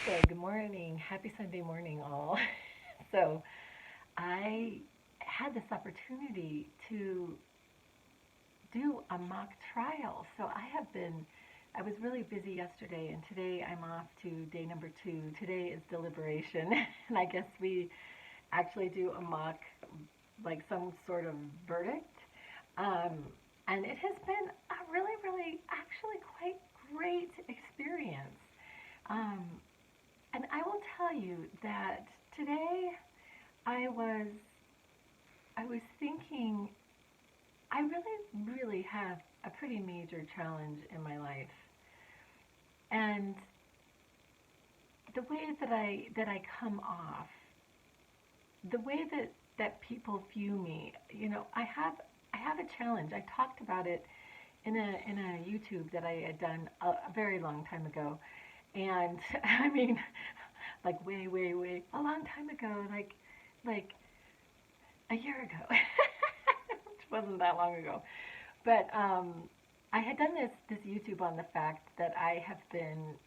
Good morning. Happy Sunday morning, all. So, I had this opportunity to do a mock trial. I was really busy yesterday, and today I'm off to day number two. Today is deliberation, and I guess we actually do a mock, like some sort of verdict. Um, and it has been a really, really, actually quite great experience. Um, And I will tell you that today I was I was thinking I really really have a pretty major challenge in my life. And the way that I come off, the way that people view me, I have a challenge. I talked about it in a YouTube that I had done a very long time ago. And I mean, like way, way, way, a long time ago, like a year ago, which wasn't that long ago. But I had done this YouTube on the fact that I have been.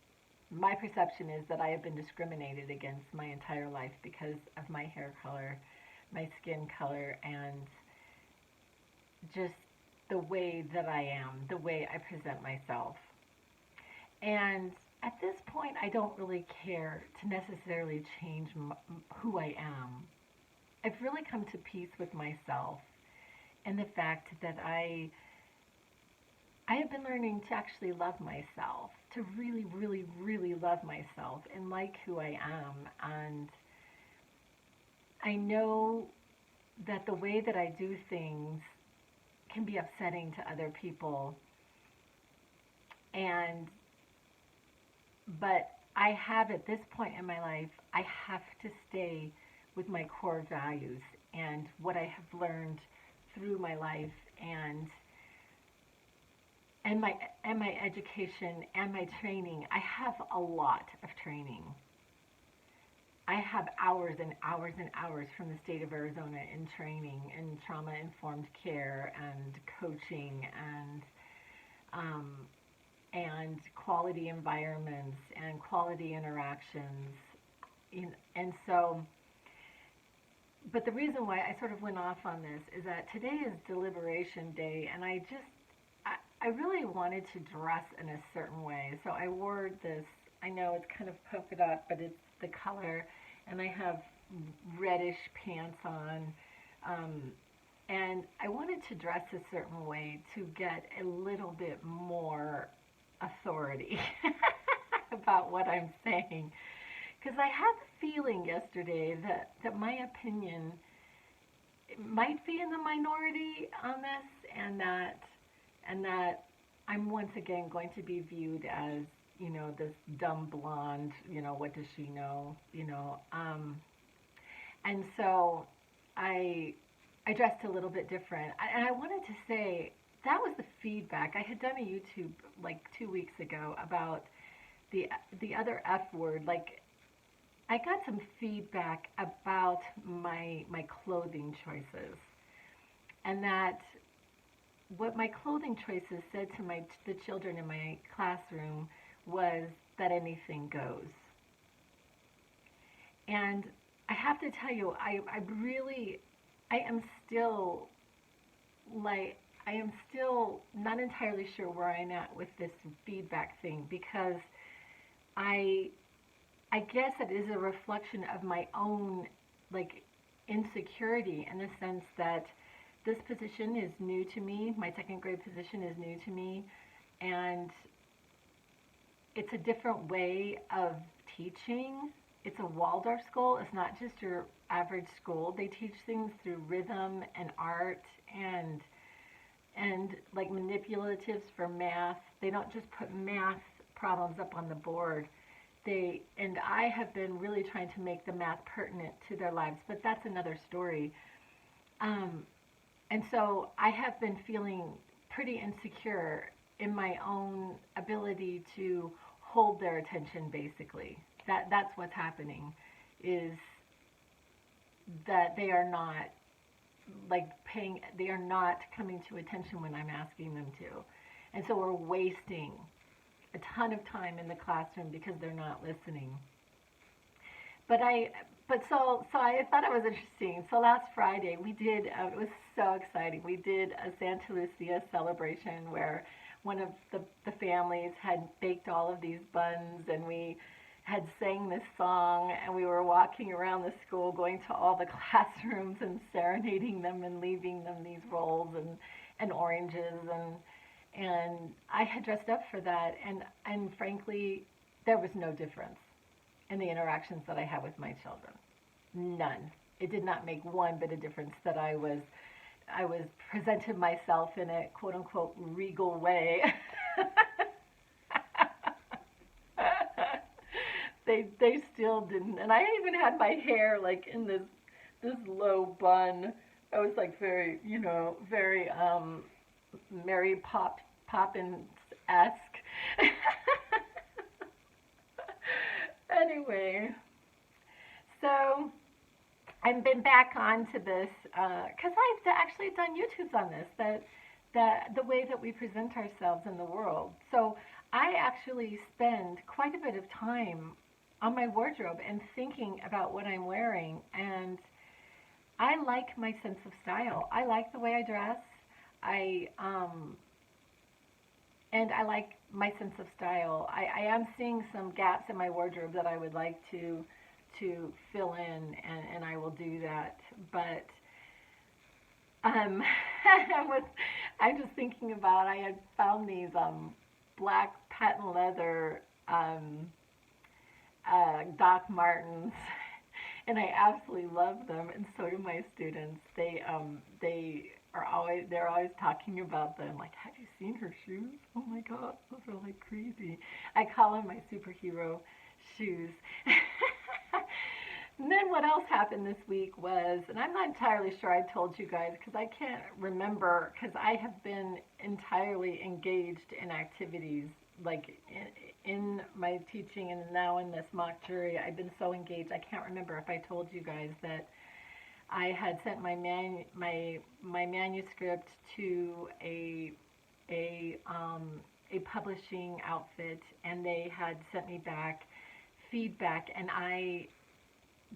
My perception is that I have been discriminated against my entire life because of my hair color, my skin color, and just the way that I am, the way I present myself. And at this point, I don't really care to necessarily change who I am. I've really come to peace with myself and the fact that I have been learning to actually love myself, to really, really, really love myself and like who I am. And I know that the way that I do things can be upsetting to other people. And but I have at this point in my life, I have to stay with my core values and what I have learned through my life and my education and my training. I have a lot of training. I have hours and hours and hours from the state of Arizona in training in trauma informed care and coaching um, and quality environments and quality interactions. And so, but the reason why I sort of went off on this is that today is deliberation day, and I really wanted to dress in a certain way. So I wore this, I know it's kind of polka dot, but it's the color, and I have reddish pants on. Um, and I wanted to dress a certain way to get a little bit more authority about what I'm saying. Because I had the feeling yesterday that my opinion might be in the minority on this, and that I'm once again going to be viewed as, this dumb blonde, what does she know, and so I I dressed a little bit different, and I wanted to say that was the feedback. I had done a YouTube like 2 weeks ago about the the other F word. Like I got some feedback about my clothing choices, and that what my clothing choices said to the children in my classroom was that anything goes. And I have to tell you, I am still like, I am still not entirely sure where I'm at with this feedback thing because I, I guess it is a reflection of my own like insecurity in the sense that this position is new to me. My second grade position is new to me, and it's a different way of teaching. It's a Waldorf school. It's not just your average school. They teach things through rhythm and art and like manipulatives for math. They don't just put math problems up on the board. And I have been really trying to make the math pertinent to their lives, but that's another story. Um, and so I have been feeling pretty insecure in my own ability to hold their attention basically. That's what's happening is that they are not coming to attention when I'm asking them to. And so we're wasting a ton of time in the classroom because they're not listening. but I thought it was interesting. So last Friday we did. It was so exciting. We did a Santa Lucia celebration where one of the families had baked all of these buns, and we had sang this song, and we were walking around the school, going to all the classrooms and serenading them and leaving them these rolls and oranges, and I had dressed up for that, and frankly, there was no difference in the interactions that I had with my children. None. It did not make one bit of difference that I was presented myself in a quote unquote regal way. They still didn't, and I even had my hair like in this low bun. I was like very, very Mary Poppins esque. Anyway, so I've been back onto this because I've actually done YouTubes on this, that the way that we present ourselves in the world. So I actually spend quite a bit of time on my wardrobe and thinking about what I'm wearing, and I like my sense of style. I like the way I dress. I and I like my sense of style. I am seeing some gaps in my wardrobe that I would like to fill in, and I will do that. But um, I'm just thinking about, I had found these black patent leather Doc Martens, and I absolutely love them, and so do my students. They're always talking about them. Like, have you seen her shoes? Oh my God, those are like crazy. I call them my superhero shoes. And then what else happened this week was, and I'm not entirely sure I told you guys because I can't remember, because I have been entirely engaged in activities like in my teaching and now in this mock jury. I've been so engaged. I can't remember if I told you guys that I had sent my manuscript to a publishing outfit, and they had sent me back feedback,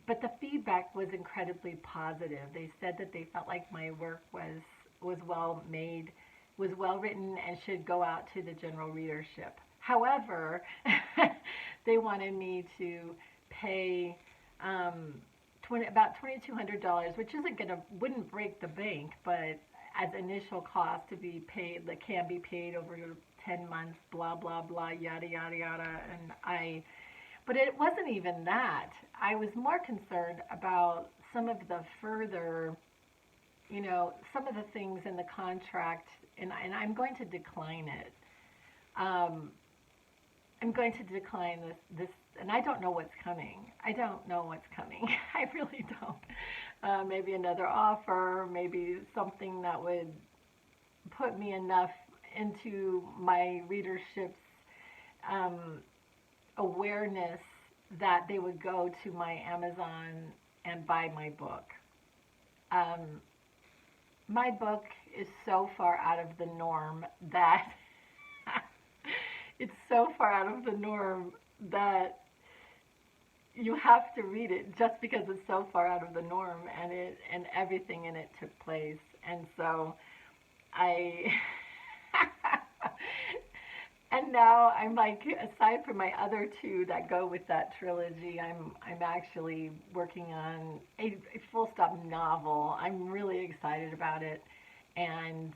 but the feedback was incredibly positive. They said that they felt like my work was well made, was well written, and should go out to the general readership. However, they wanted me to pay about $2,200, which wouldn't break the bank, but as initial cost to be paid, that can be paid over 10 months, blah blah blah, yada yada yada, but it wasn't even that. I was more concerned about some of the further, some of the things in the contract, and I'm going to decline it. I'm going to decline this, and I don't know what's coming. I don't know what's coming. I really don't. Maybe another offer, maybe something that would put me enough into my readership's awareness that they would go to my Amazon and buy my book. My book is so far out of the norm that it's so far out of the norm that you have to read it just because it's so far out of the norm, and everything in it took place. And so I and now I'm like, aside from my other two that go with that trilogy, I'm actually working on a full stop novel. I'm really excited about it, and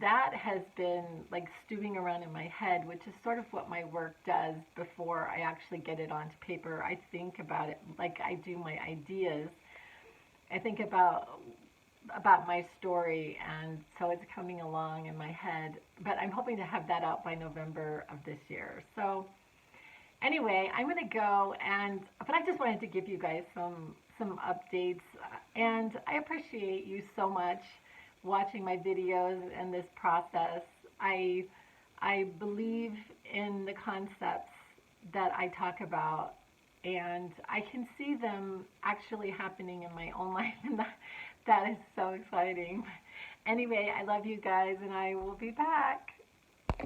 that has been like stewing around in my head, which is sort of what my work does before I actually get it onto paper. I think about it like I do my ideas. I think about my story, and so it's coming along in my head, but I'm hoping to have that out by November of this year. So anyway, I'm going to go, but I just wanted to give you guys some updates, and I appreciate you so much watching my videos and this process. I believe in the concepts that I talk about, and I can see them actually happening in my own life, and that is so exciting. Anyway, I love you guys, and I will be back.